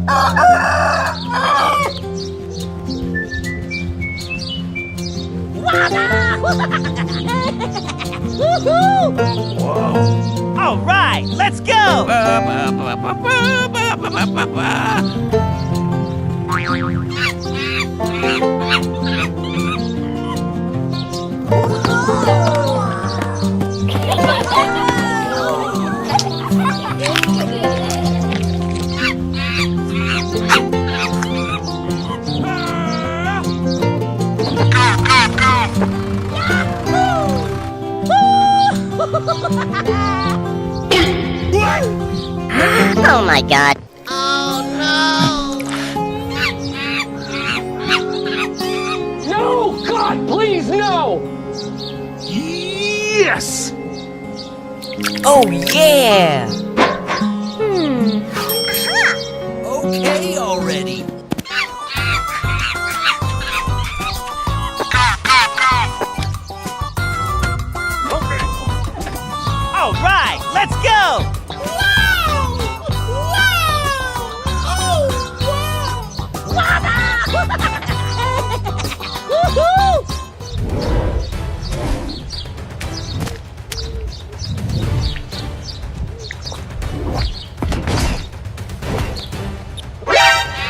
Whoa. All right, let's go! Oh my god. Oh no! No! God, please, no! Yes! Oh yeah! Okay already. All right, let's go!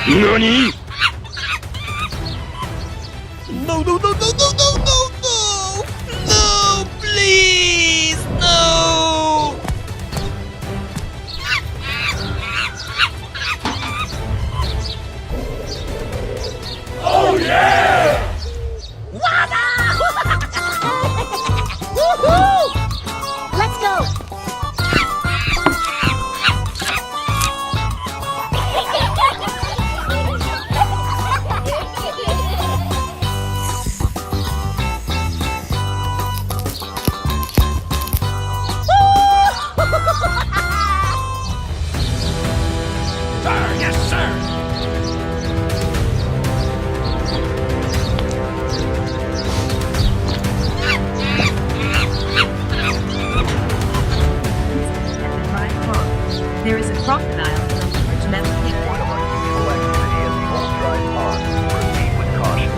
NANI?! No, no, no, no, no, no, no, no! No, please, no! Oh yeah! Let's go. Sir, yes, sir! There is a crocodile in the large metal cave. One of unusual activity at the old dry pond. Proceed with caution.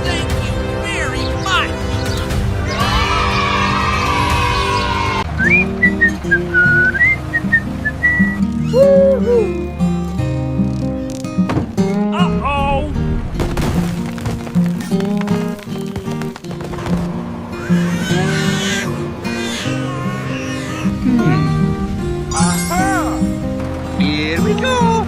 Thank you very much! Uh-oh! Aha! Here we go!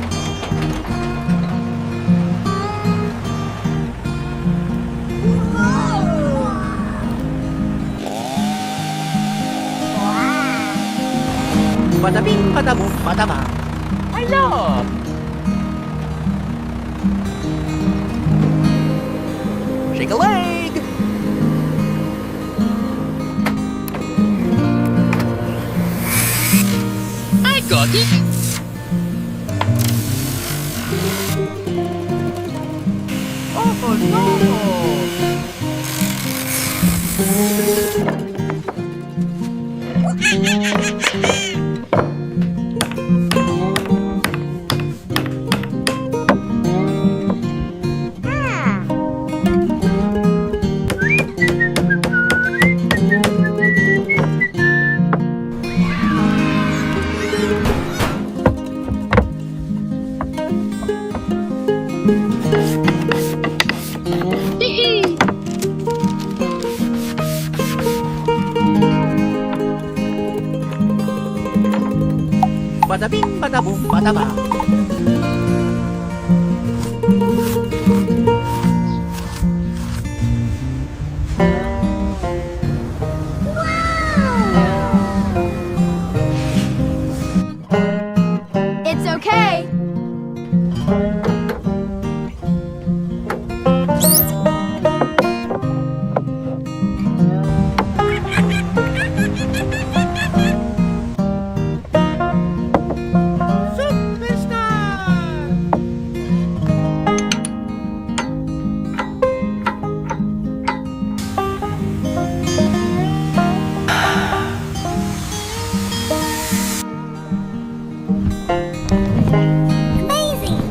Bada bing, bada boom, bada bang. I love. Shake a leg. I got it! Oh no. Bada bing, bada boom, bada bang. It's okay. Amazing.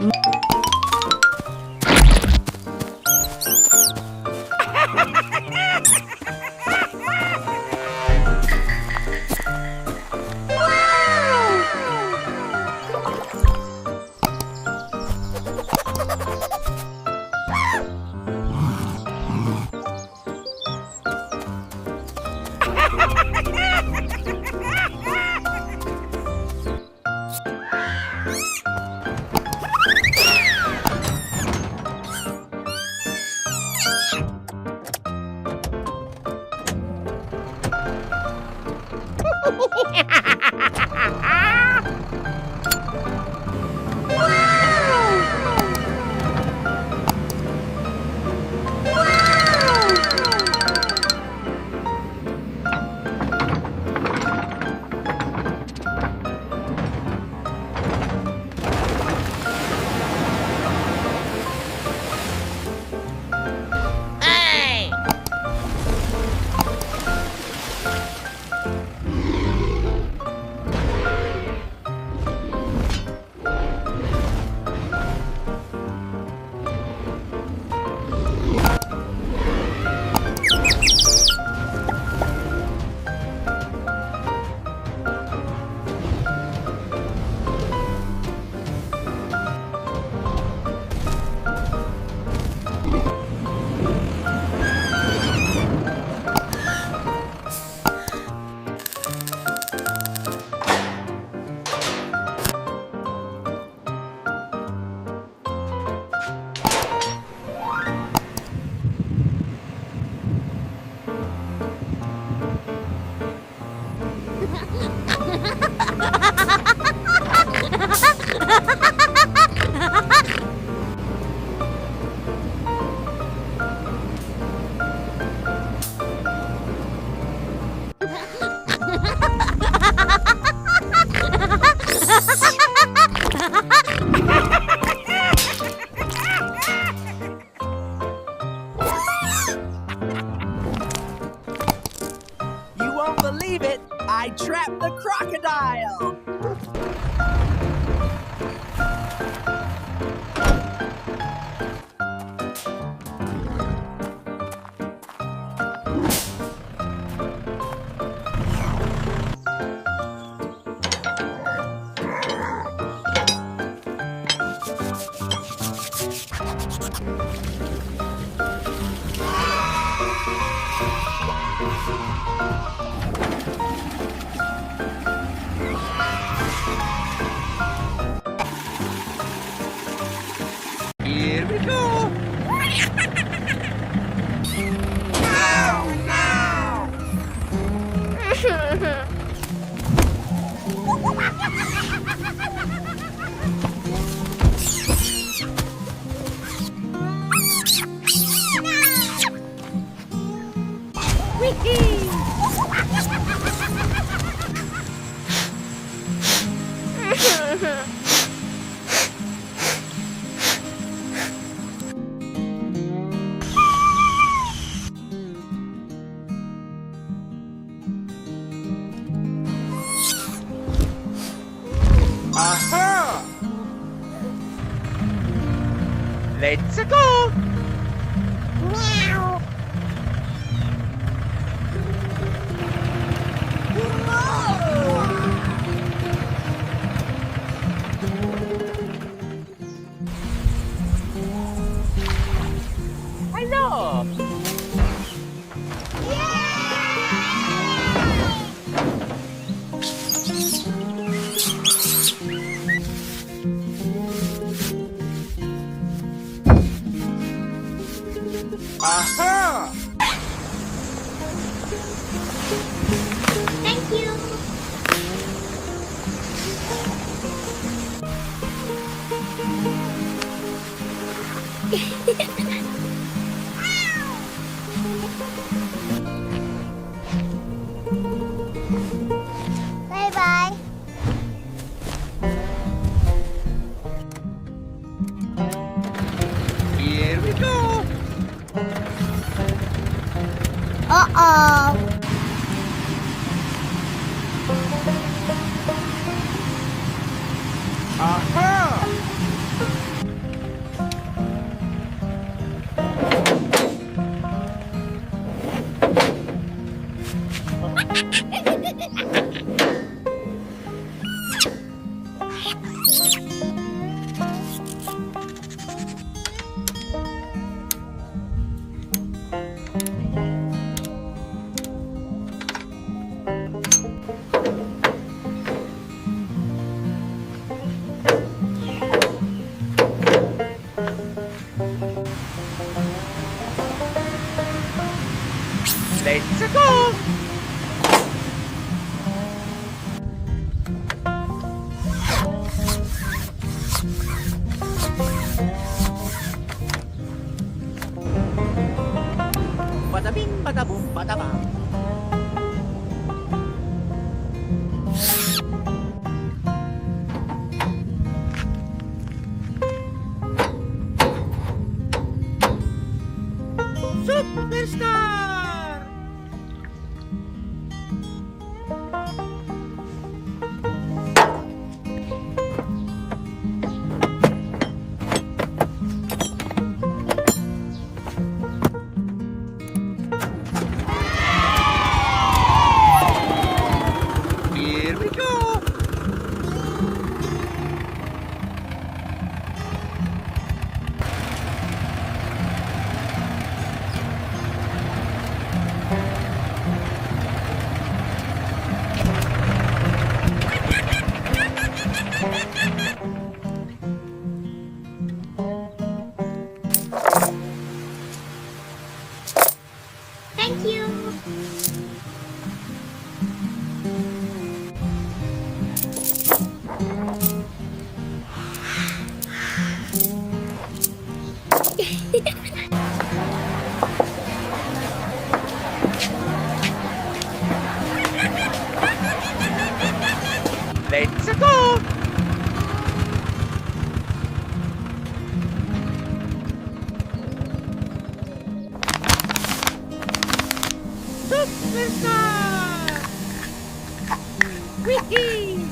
You won't believe it. I trapped the crocodile. Here we go. Aha! Let's go! Meow. Hello. Aha! Thank you. Bye bye. Here we go. Uh-oh. Aha! Let's go! Badabing, badabong, badabang. Superstar! Here we go! Thank you. Let's go! Superstar! Whee!